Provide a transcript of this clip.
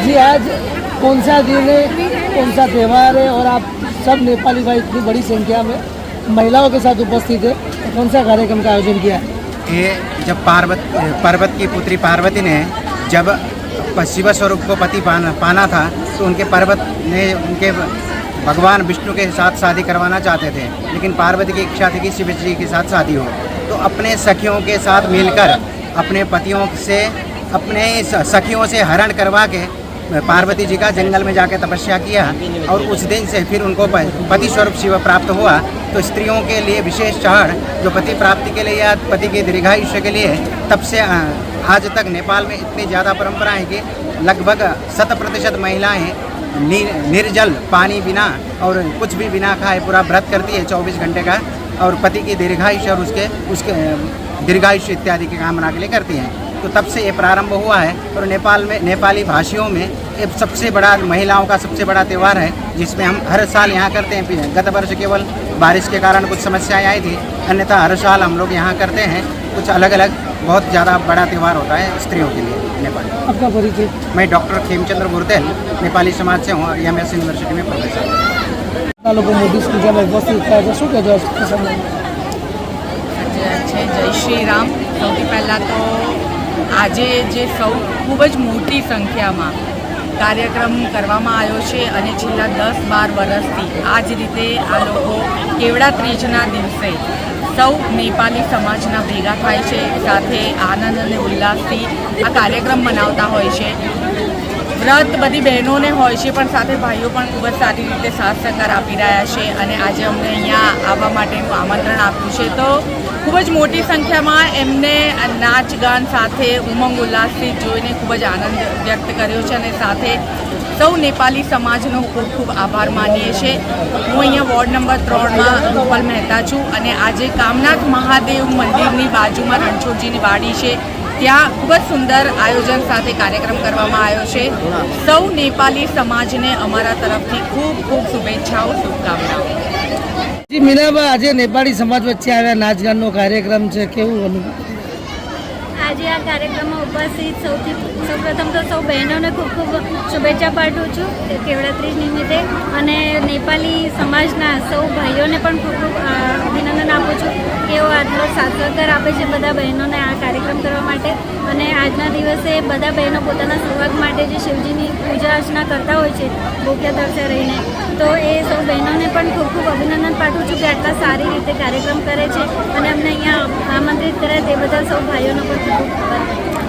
जी आज कौन सा दिन है, कौन सा त्यौहार है और आप सब नेपाली भाई इतनी बड़ी संख्या में महिलाओं के साथ उपस्थित है, तो कौन सा कार्यक्रम का आयोजन किया है? ये जब पार्वती की पुत्री पार्वती ने जब शिव स्वरूप को पति पाना था तो उनके पर्वत ने उनके भगवान विष्णु के साथ शादी करवाना चाहते थे, लेकिन पार्वती की इच्छा थी कि शिव जी के साथ शादी हो। तो अपने सखियों के साथ मिलकर अपने पतियों से अपने सखियों से हरण करवा के पार्वती जी का जंगल में जाकर तपस्या किया और उस दिन से फिर उनको पति स्वरूप शिव प्राप्त हुआ। तो स्त्रियों के लिए विशेष चढ़ जो पति प्राप्ति के लिए या पति के दीर्घायुष्य के लिए, तब से आज तक नेपाल में इतनी ज़्यादा परंपरा है कि लगभग 100% महिलाएं निर्जल पानी बिना और कुछ भी बिना खाए पूरा व्रत करती है 24 घंटे का, और पति की दीर्घायुष्य और उसके दीर्घायुष्य इत्यादि की कामना के लिए करती हैं। तो तब से ये प्रारंभ हुआ है और नेपाल में नेपाली भाषियों में ये सबसे बड़ा महिलाओं का सबसे बड़ा त्यौहार है, जिसमें हम हर साल यहाँ करते हैं। गत वर्ष केवल बारिश के कारण कुछ समस्याएं आई थी, अन्यथा हर साल हम लोग यहाँ करते हैं। कुछ अलग अलग बहुत ज़्यादा बड़ा त्यौहार होता है स्त्रियों के लिए नेपाल। आपका परिचय? मैं डॉक्टर खेमचंद्र बुरतेल नेपाली समाज से हूँ और एमएस यूनिवर्सिटी में प्रोफेसर हूँ। लोगों मोदी पूजा में उपस्थित था, शू कहते जय श्री राम। સૌથી પહેલાં તો આજે જે ખૂબ જ મોટી સંખ્યામાં કાર્યક્રમ કરવામાં આવ્યો છે અને છેલ્લા 10-12 વર્ષથી આ જ રીતે આ લોકો કેવડા ત્રીજના દિવસે સૌ નેપાળી સમાજના ભેગા થાય છે, સાથે આનંદ અને ઉલ્લાસથી આ કાર્યક્રમ મનાવતા હોય છે। વ્રત બધી બહેનોને હોય છે, પણ સાથે ભાઈઓ પણ ખૂબ જ સારી રીતે સાથ સહકાર આપી રહ્યા છે અને આજે અમને અહીંયા આવવા માટેનું આમંત્રણ આપ્યું છે। તો ખૂબ જ મોટી સંખ્યામાં એમને નાચ ગાન સાથે ઉમંગ ઉલ્લાસથી જોઈને ખૂબ જ આનંદ વ્યક્ત કર્યો છે અને સાથે સૌ નેપાળી સમાજનો ખૂબ ખૂબ આભાર માનીએ છીએ। હું અહીંયા વોર્ડ નંબર 3માં રૂપલ મહેતા છું અને આજે કામનાથ મહાદેવ મંદિરની બાજુમાં રણછોડજીની વાડી છે, ત્યાં ખૂબ જ સુંદર આયોજન સાથે કાર્યક્રમ કરવામાં આવ્યો છે। સૌ નેપાળી સમાજને અમારા તરફથી ખૂબ ખૂબ શુભેચ્છાઓ, શુભકામનાઓ। जी मीनाबा, आज नेपाली समाज वच्चे आव्या नाच गाननो कार्यक्रम है, केवुं अनुभव? आज आ कार्यक्रम में उपस्थित सौ प्रथम तो सौ बहनों ने खूब खूब शुभेच्छा पाठवुं छुं केवड़ा तीज निमित्ते અને नेपाली समाजना सौ भाईओं ने पण खूब खूब अभिनंदन आपું છું કે તેઓ આટલો સાથ સહકાર આપે છે બધા બહેનોને આ કાર્યક્રમ કરવા માટે। અને આજના દિવસે બધા બહેનો પોતાના સૌભાગ માટે જે શિવજીની પૂજા અર્ચના કરતા હોય છે ભૂખ્યા તરસે રહીને, તો એ સૌ બહેનોને પણ ખૂબ ખૂબ અભિનંદન પાઠવું છું કે આટલા સારી રીતે કાર્યક્રમ કરે છે અને અમને અહીંયા આમંત્રિત કરે તે બધા સૌ ભાઈઓનો પણ ખૂબ ખૂબ આભાર।